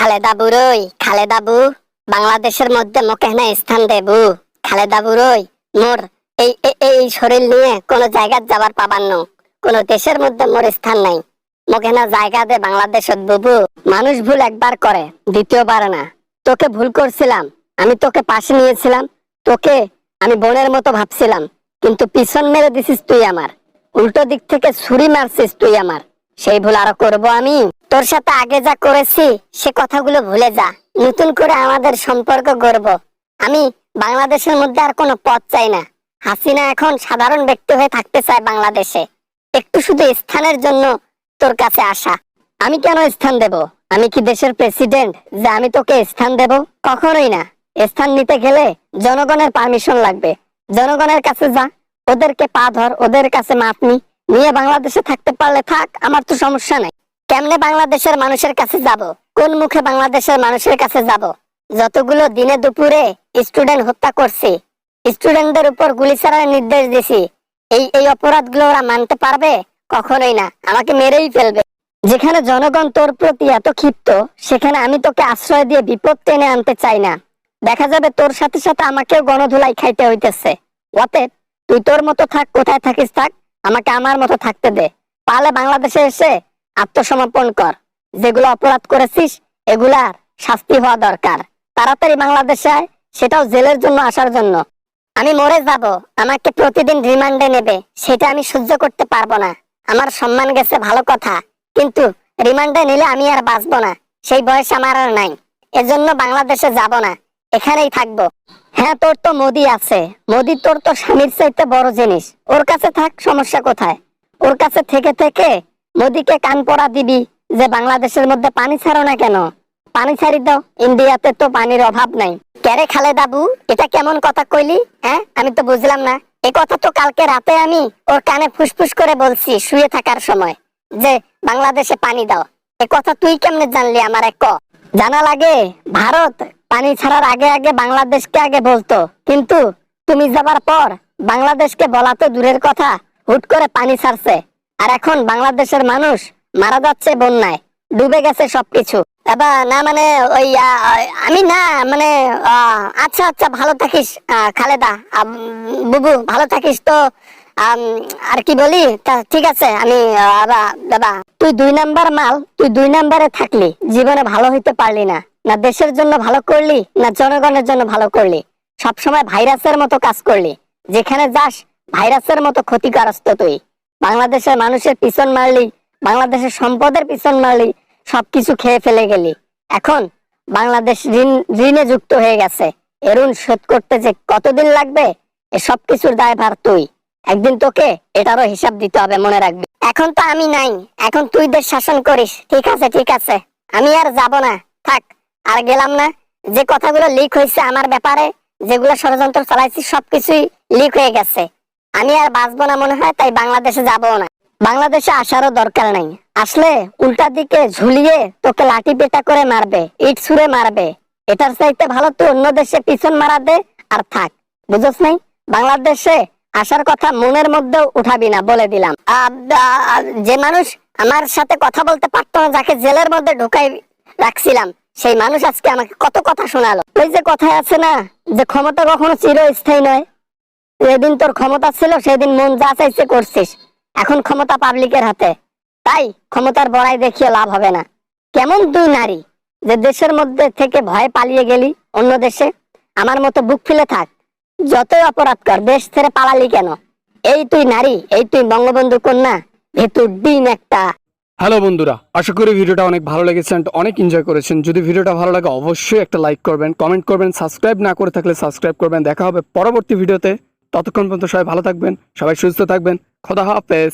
খালেদা বুড়োই, খালেদা বু, বাংলাদেশের মধ্যে মোকে না স্থান দেবু। খালেদা বুড়োই, মোর এই শরীর নিয়ে কোন জায়গা যাবার পাবার ন, কোন দেশের মধ্যে মোর স্থান নাই। মোকে না জায়গা দে বাংলাদেশত বুবু। মানুষ ভুল একবার করে, দ্বিতীয়বার না। তোকে ভুল করছিলাম, আমি তোকে পাশে নিয়েছিলাম, তোকে আমি বোনের মতো ভাবছিলাম, কিন্তু পিছন মেরে দিছিস তুই আমার, উল্টো দিক থেকে ছুরি মারছিস তুই আমার। সেই ভুল আরো করবো আমি? তোর সাথে আগে যা করেছি সে কথাগুলো ভুলে যা, নতুন করে আমাদের সম্পর্ক গড়ব। আমি বাংলাদেশের মধ্যে আর কোনো পথ চাই না। হাসিনা এখন সাধারণ ব্যক্তি হয়ে থাকতে চায় বাংলাদেশে, একটু শুধু স্থানের জন্য তোর কাছে আসা। আমি কেন স্থান দেব? আমি কি দেশের প্রেসিডেন্ট যে আমি তোকে স্থান দেব? কখনোই না। স্থান নিতে গেলে জনগণের পারমিশন লাগবে। জনগণের কাছে যা, ওদেরকে পা ধর, ওদের কাছে মাপ নিয়ে বাংলাদেশে থাকতে পারলে থাক, আমার তো সমস্যা নাই। কেমনে বাংলাদেশের মানুষের কাছে যাব? কোন মুখে বাংলাদেশের মানুষের কাছে যাব? যতগুলো দিনে দুপুরে স্টুডেন্ট হত্যা করছি, স্টুডেন্টদের উপর গুলি চালানোর নির্দেশ দিছি, এই অপরাধগুলো ওরা মানতে পারবে? কখনোই না, আমাকে মেরেই ফেলবে। যেখানে জনগণ তোর প্রতি এত ক্ষিপ্ত, সেখানে আমি তোকে আশ্রয় দিয়ে বিপদ টেনে আনতে চাই না। দেখা যাবে তোর সাথে সাথে আমাকেও গণধুলাই খাইতে হইতেছে। অতএব তুই তোর মতো থাক, কোথায় থাকিস থাক, আমাকে আমার মতো থাকতে দে। পারলে বাংলাদেশে এসে আত্মসমর্পণ কর। যেগুলো অপরাধ করেছিস এগুলার শাস্তি হওয়া দরকার। তাড়াতাড়ি বাংলাদেশে আয়, সেটাও জেলের জন্য আসার জন্য। আমি মরে যাব, আমাকে প্রতিদিন রিমান্ডে নেবে, সেটা আমি সহ্য করতে পারবো না। আমার সম্মান গেছে ভালো কথা, কিন্তু রিমান্ডে নিলে আমি আর বাঁচবো না, সেই বয়স আমার আর নাই। এজন্য বাংলাদেশে যাব না, এখানেই থাকবো। হ্যাঁ, তোর তো মোদি আছে, মোদি তোর তো স্বামীর চাইতে বড় জিনিস, ওর কাছে থাক, সমস্যা কোথায়? ওর কাছে থেকে থেকে মোদিকে কান পড়া দিবি যে বাংলাদেশের মধ্যে পানি ছাড়ো না কেন? পানি ছাড়ি দাও, ইন্ডিয়াতে তো পানির অভাব নাই। ক্যারে খালেদা বু, এটা কেমন কথা কইলি? হ্যাঁ, আমি তো বুঝলাম না। এই কথা তো কালকে রাতে আমি ওর কানে ফুসফুস করে বলছি শুয়ে থাকার সময়, যে বাংলাদেশে পানি দাও। এ কথা তুই কেমনে জানলি? আমার এক জানা লাগে। ভারত পানি ছাড়ার আগে আগে বাংলাদেশকে আগে বলতো, কিন্তু তুমি যাবার পর বাংলাদেশকে বলা তো দূরের কথা, হুট করে পানি ছাড়ছে। আর এখন বাংলাদেশের মানুষ মারা যাচ্ছে বন্যায়, ডুবে গেছে সবকিছু। না মানে ওই আমি না মানে আচ্ছা আচ্ছা, ভালো থাকিস খালেদা বুবু, ভালো থাকিস তো। আর কি বলি, তা ঠিক আছে। আমি দাদা, তুই 2 নাম্বার মাল, তুই 2 নাম্বারে থাকলি, জীবনে ভালো হইতে পারলি না। না দেশের জন্য ভালো করলি, না জনগণের জন্য ভালো করলি। সবসময় ভাইরাসের মতো কাজ করলি, যেখানে যাস ভাইরাসের মতো ক্ষতিগ্রস্ত তুই। বাংলাদেশের মানুষের পিছন মারলি, বাংলাদেশের সম্পদের পিছন মারলি, সবকিছু খেয়ে ফেলে গেলি। এখন বাংলাদেশ ঋণে যুক্ত হয়ে গেছে। ঋণ শোধ করতে যে কতদিন লাগবে, এ সবকিছুর দায়ভার তুই। একদিন তোকে এটারও হিসাব দিতে হবে, মনে রাখবি। এখন তো আমি নাই, এখন তুই দেশ শাসন করিস। ঠিক আছে ঠিক আছে, আমি আর যাব না, থাক, আর গেলাম না। যে কথাগুলো লিক হয়েছে আমার ব্যাপারে, যেগুলো ষড়যন্ত্র চালাইছি, সবকিছুই লিক হয়ে গেছে। আমি আর বাঁচবো না মনে হয়, তাই বাংলাদেশে যাবো না। বাংলাদেশে আসারও দরকার নাই। আসলে উল্টা দিকে ঝুলিয়ে তোকে লাঠি পেটা করে মারবে, ইট ছুঁড়ে মারবে। এটার চাইতে ভালো তুই অন্য দেশে পিছন মারা দে আর থাক। বুঝছ নাই? বাংলাদেশে আসার কথা মনের মধ্যেও উঠাবি না, বলে দিলাম। যে মানুষ আমার সাথে কথা বলতে পারতো না, যাকে জেলের মধ্যে ঢুকাই রাখছিলাম, সেই মানুষ আজকে আমাকে কত কথা শোনালো। ওই যে কথায় আছে না, যে ক্ষমতা কখনো চিরস্থায়ী নয়। যেদিন তোর ক্ষমতা ছিল সেদিন মন যা চাইছে করছিস, এখন ক্ষমতা পাবলিকের হাতে, তাই ক্ষমতার বড়াই দেখিয়ে লাভ হবে না। কেমন তুই নারী যে দেশের মধ্যে থেকে ভয়ে পালিয়ে গেলি অন্য দেশে? আমার মতো বুক ফেলে থাক, যতই অপরাধ কর, দেশ ছেড়ে পালালি কেন? এই তুই নারী, এই তুই বঙ্গবন্ধু কন্যা, ভেতুর ডিম একটা। হ্যালো বন্ধুরা, আশা করি ভিডিওটা অনেক ভালো লেগেছে, অনেক এনজয় করেছেন। যদি ভিডিওটা ভালো লাগে অবশ্যই একটা লাইক করবেন, কমেন্ট করবেন, সাবস্ক্রাইব না করে থাকলে সাবস্ক্রাইব করবেন। দেখা হবে পরবর্তী ভিডিওতে। ততক্ষণ পর্যন্ত সবাই ভালো থাকবেন, সবাই সুস্থ থাকবেন। খোদা হাফেজ।